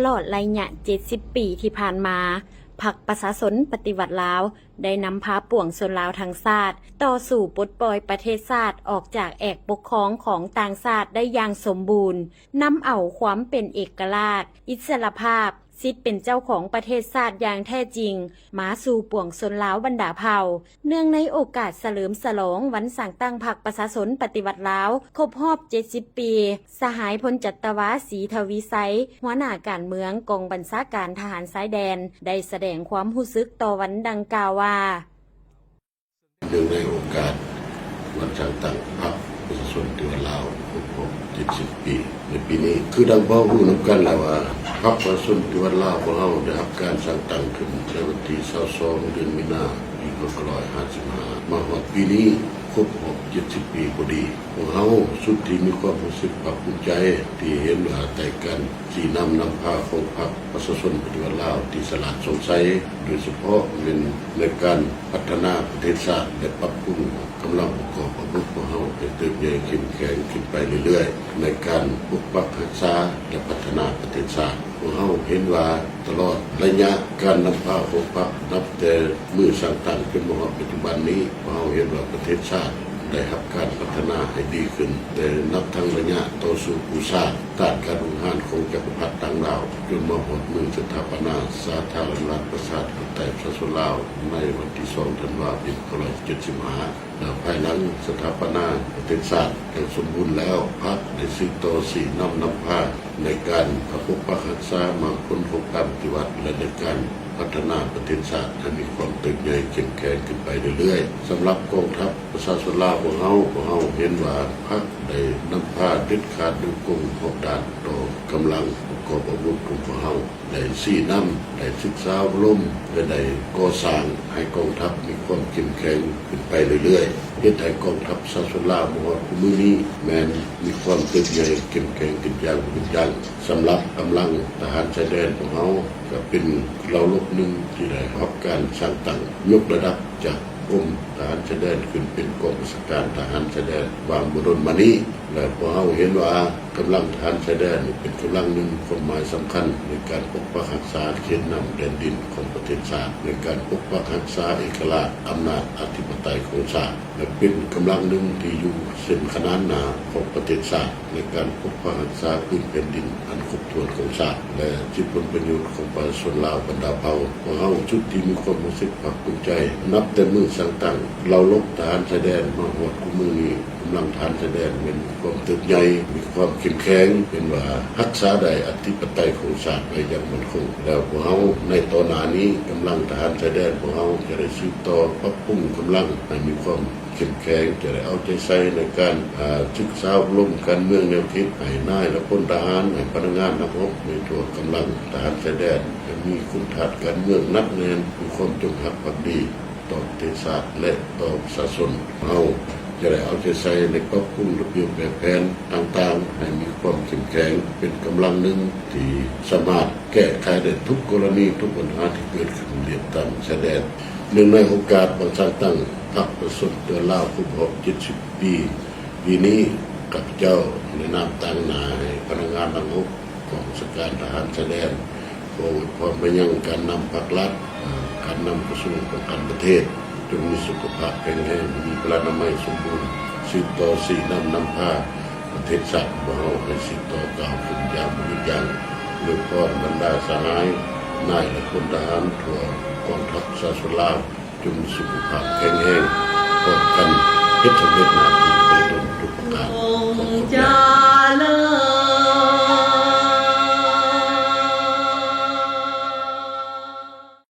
ลอดระยะ70 ปีที่ผ่านมาพรรคประชาชนปฏิวัติลาวได้นำพาปวงชนลาวทั้งชาติต่อสู่ปลดปล่อยประเทศชาติออกจากแอกปกครองของต่างชาติได้อย่างสมบูรณ์นำเอาความเป็นเอกราชอิสรภาพสิทธิ์เป็นเจ้าของประเทศชาติอย่างแท้จริงมาสู่ปวงชนลาวบรรดาเผ่าเนื่องในโอกาสเฉลิมฉลองวันสร้างตั้งพรรคประชาชนปฏิวัติลาวครบรอบ70 ปีสหายพลจัตวาศรีทวีไซหัวหน้าการเมืองกองบัญชาการทหารชายแดนได้แสดงความรู้สึกต่อวันดังกล่าวว่าเนื่องในโอกาสวันสร้างตั้งพรรคประชาชนปฏิวัติลาวครบรอบ70 ปีในปีนี้คือดังพ่อรู้น้ำกันแล้วว่าพรรคประชาชนปฏิวัติลาวของเราได้รับการสร้างตั้งขึ้นในวันที่22 เดือนมีนาคม ปี2555มาฮอดปีนี้ครบรอบ70 ปีพอดีพวกเราสุดที่มีความรู้สึกภาคภูมิใจที่เห็นว่าแต่กันที่นำพาของพรรคประชาชนปฏิวัติลาวที่สละสงสัยโดยเฉพาะในการพัฒนาประเทศชาติและปรับปรุงกำลังประกอบอาวุธของเราให้เติบโตเข้มแข็งขึ้นไปเรื่อยๆในการปกปักรักษาและพัฒนาประเทศชาติพวกเราเห็นว่าตลอดระยะการนำพาของพรรคนับแต่มือสร้างตั้งจนมาถึงปัจจุบันนี้พวกเราเห็นว่าประเทศชาติได้รับการพัฒนาให้ดีขึ้นแต่นับทั้งระยะต่อสู้ผู้สร้างต้านการรุกรานของจักรพรรดิต่างดาวจนมาหดมือสถาปนาสาธารณรัฐประชาธิปไตยประชาชนลาวในวันที่2 ธันวาคม 2575และภายหลังสถาปนาประเทศชาติให้สมบูรณ์แล้วพรรคได้สืบต่อสีนำพาในการปกปักรักษามาพ้นของการปฏิวัติและในการพัฒนาประเทศชาติให้มีความเติบโตเข้มแข็งขึ้นไปเรื่อยๆสำหรับกองทัพประชาชนลาวของเราเห็นว่าพรรคได้นำพาเด็ดขาดดึงกงขอบด่านต่อกำลังประกอบอาวุธของพวกเราได้ชี้นำได้ศึกษาอบรมและได้ก่อสร้างให้กองทัพมีความเข้มแข็งขึ้นไปเรื่อยๆเฮ็ดให้กองทัพประชาชนลาวมื้อนี้แม้นมีความเติบโตเข้มแข็งขึ้นอย่างสำหรับกำลังทหารชายแดนของเราก็เป็นเราลบหนึ่งที่ได้รับการสร้างตั้งยกระดับจากกรมทหารชายแดนขึ้นเป็นกองบัญชาการทหารชายแดนวางบนมานี้และพวกเราเห็นว่ากำลังทหารชายแดนเป็นกำลังหนึ่งความหมายสำคัญในการปกปักรักษาเขตน้ำแดนดินของประเทศชาติในการปกปักรักษาเอกราชอำนาจอธิปไตยของชาติและเป็นกำลังหนึ่งที่อยู่เส้นขนานหนาของประเทศชาติในการปกปักรักษาพื้นแผ่นดินอันครบถ้วนของชาติและสิทธิผลประโยชน์ของประชาชนลาวบรรดาเผ่าพวกเราชุดที่มีความรู้สึกภาคภูมิใจนับแต่มือสร้างตั้งเราลบทหารชายแดนมาหดกุมือนี้กำลังทหารชายแดนเป็นความเติบใหญ่มีความเข้มแข็งเป็นว่ารักษาได้อธิปไตยของชาติไว้อย่างมั่นคงแล้วพวกเราในตอนนี้กำลังทหารชายแดนพวกเราจะได้สืบต่อปรับปรุงกำลังให้มีความเข้มแข็งจะได้เอาใจใส่ในการศึกษาอบรมการเมืองแนวคิดให้นายและพลทหารให้พนักงานนักรบในตัวกำลังทหารชายแดนให้มีคุณธรรมการเมืองนักแน่นมีความจงรักภักดีต่อประเทศชาติและต่อประชาชนเราจะได้เอาใจใส่ในปรับปรุงระเบียบแบบแผนต่างๆให้มีความเข้มแข็งเป็นกำลังหนึ่งที่สามารถแก้ไขได้ทุกกรณีทุกปัญหาที่เกิดขึ้นเรียบตามชายแดนเนื่องในโอกาสวันสร้างตั้งพรรคประชาชนเดือนลาวครบรอบ70 ปีปีนี้กับเจ้าในนามตั้งหนาให้พนักงานนักรบของราชการทหารชายแดนขออวยพรไปยังการนำภาครัฐการนำกระทรวงป้องกันประเทศจงมีสุขภาพแข็งแรงมีพลานามัยสมบูรณ์สืบต่อสีนำพาประเทศชาติของเราให้สืบต่อก้าวขึ้นอย่างยิ่งใหญ่โดยพรบรรดาสหายนายและพลทหารทั่วกองทัพประชาชนลาวจงมีสุขภาพแข็งแรงป้องกันเพชรสำเร็จหน้าที่ไปตน